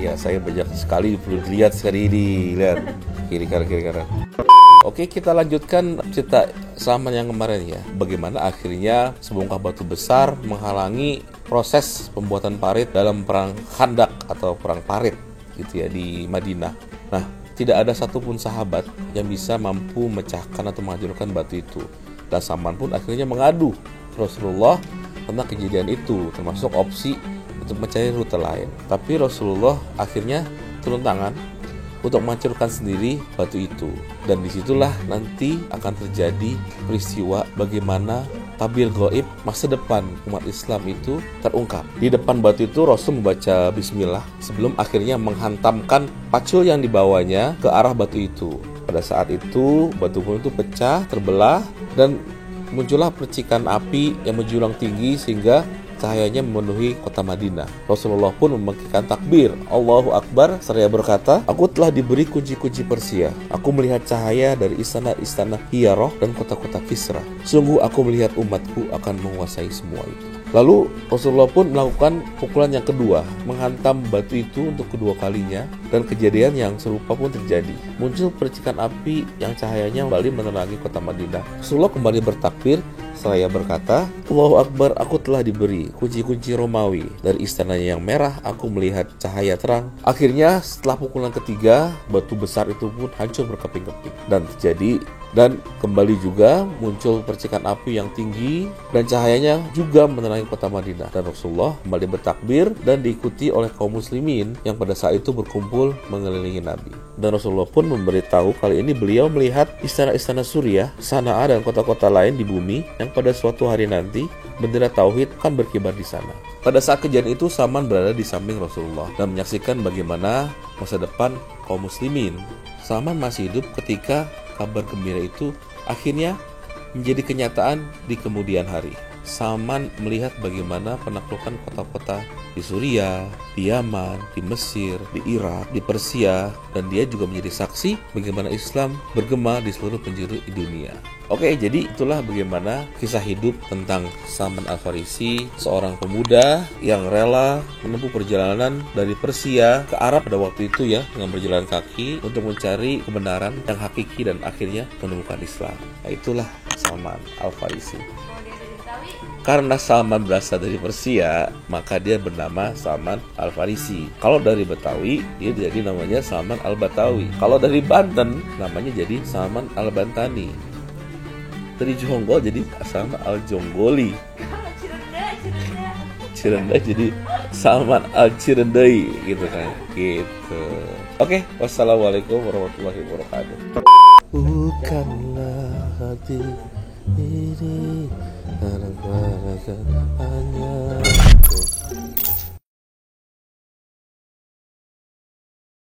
Ya, saya banyak sekali perlu dilihat sekali ini. Lihat kiri kanan. Oke, kita lanjutkan cerita Salman yang kemarin ya. Bagaimana akhirnya sebongkah batu besar menghalangi proses pembuatan parit dalam perang Khandak atau perang parit gitu ya di Madinah. Nah, tidak ada satupun sahabat yang bisa mampu memecahkan atau menghancurkan batu itu. Dan Salman pun akhirnya mengadu Rasulullah tentang kejadian itu, termasuk opsi untuk mencari rute lain. Tapi Rasulullah akhirnya turun tangan untuk menghancurkan sendiri batu itu. Dan disitulah nanti akan terjadi peristiwa bagaimana tabir gaib masa depan umat Islam itu terungkap. Di depan batu itu Rasul membaca bismillah sebelum akhirnya menghantamkan pacul yang dibawanya ke arah batu itu. Pada saat itu batu pun itu pecah, terbelah, dan muncullah percikan api yang menjulang tinggi sehingga cahayanya memenuhi kota Madinah. Rasulullah pun membangkitkan takbir, Allahu Akbar, seraya berkata, aku telah diberi kunci-kunci Persia. Aku melihat cahaya dari istana-istana Hiyarah dan kota-kota Kisra. Sungguh aku melihat umatku akan menguasai semua itu. Lalu Rasulullah pun melakukan pukulan yang kedua, menghantam batu itu untuk kedua kalinya, dan kejadian yang serupa pun terjadi. Muncul percikan api yang cahayanya kembali menerangi kota Madinah. Rasulullah kembali bertakbir seraya berkata, Allahu Akbar, aku telah diberi kunci-kunci Romawi. Dari istananya yang merah aku melihat cahaya terang. Akhirnya setelah pukulan ketiga, batu besar itu pun hancur berkeping-keping dan kembali juga muncul percikan api yang tinggi dan cahayanya juga menerangi kota Madinah. Dan Rasulullah kembali bertakbir dan diikuti oleh kaum muslimin yang pada saat itu berkumpul mengelilingi Nabi. Dan Rasulullah pun memberitahu kali ini beliau melihat istana-istana Suriah, Sana'a dan kota-kota lain di bumi yang pada suatu hari nanti bendera tauhid akan berkibar di sana. Pada saat kejadian itu Salman berada di samping Rasulullah dan menyaksikan bagaimana masa depan kaum muslimin. Salman masih hidup ketika kabar gembira itu akhirnya menjadi kenyataan di kemudian hari. Salman melihat bagaimana penaklukan kota-kota di Suriah, di Yaman, di Mesir, di Irak, di Persia, dan dia juga menjadi saksi bagaimana Islam bergema di seluruh penjuru dunia. Oke, jadi itulah bagaimana kisah hidup tentang Salman Al-Farisi, seorang pemuda yang rela menempuh perjalanan dari Persia ke Arab pada waktu itu ya, dengan berjalan kaki untuk mencari kebenaran yang hakiki dan akhirnya menemukan Islam. Nah, itulah Salman Al-Farisi. Karena Salman berasal dari Persia, maka dia bernama Salman Al-Farisi. Kalau dari Betawi, dia jadi namanya Salman Al-Batawi. Kalau dari Banten, namanya jadi Salman Al-Bantani. Dari Jonggol jadi Salman Al-Jonggoli. Cirenda jadi Salman Al-Cirendai gitu kan. Gitu. Oke, wassalamualaikum warahmatullahi wabarakatuh. Bukanlah hati ini hanya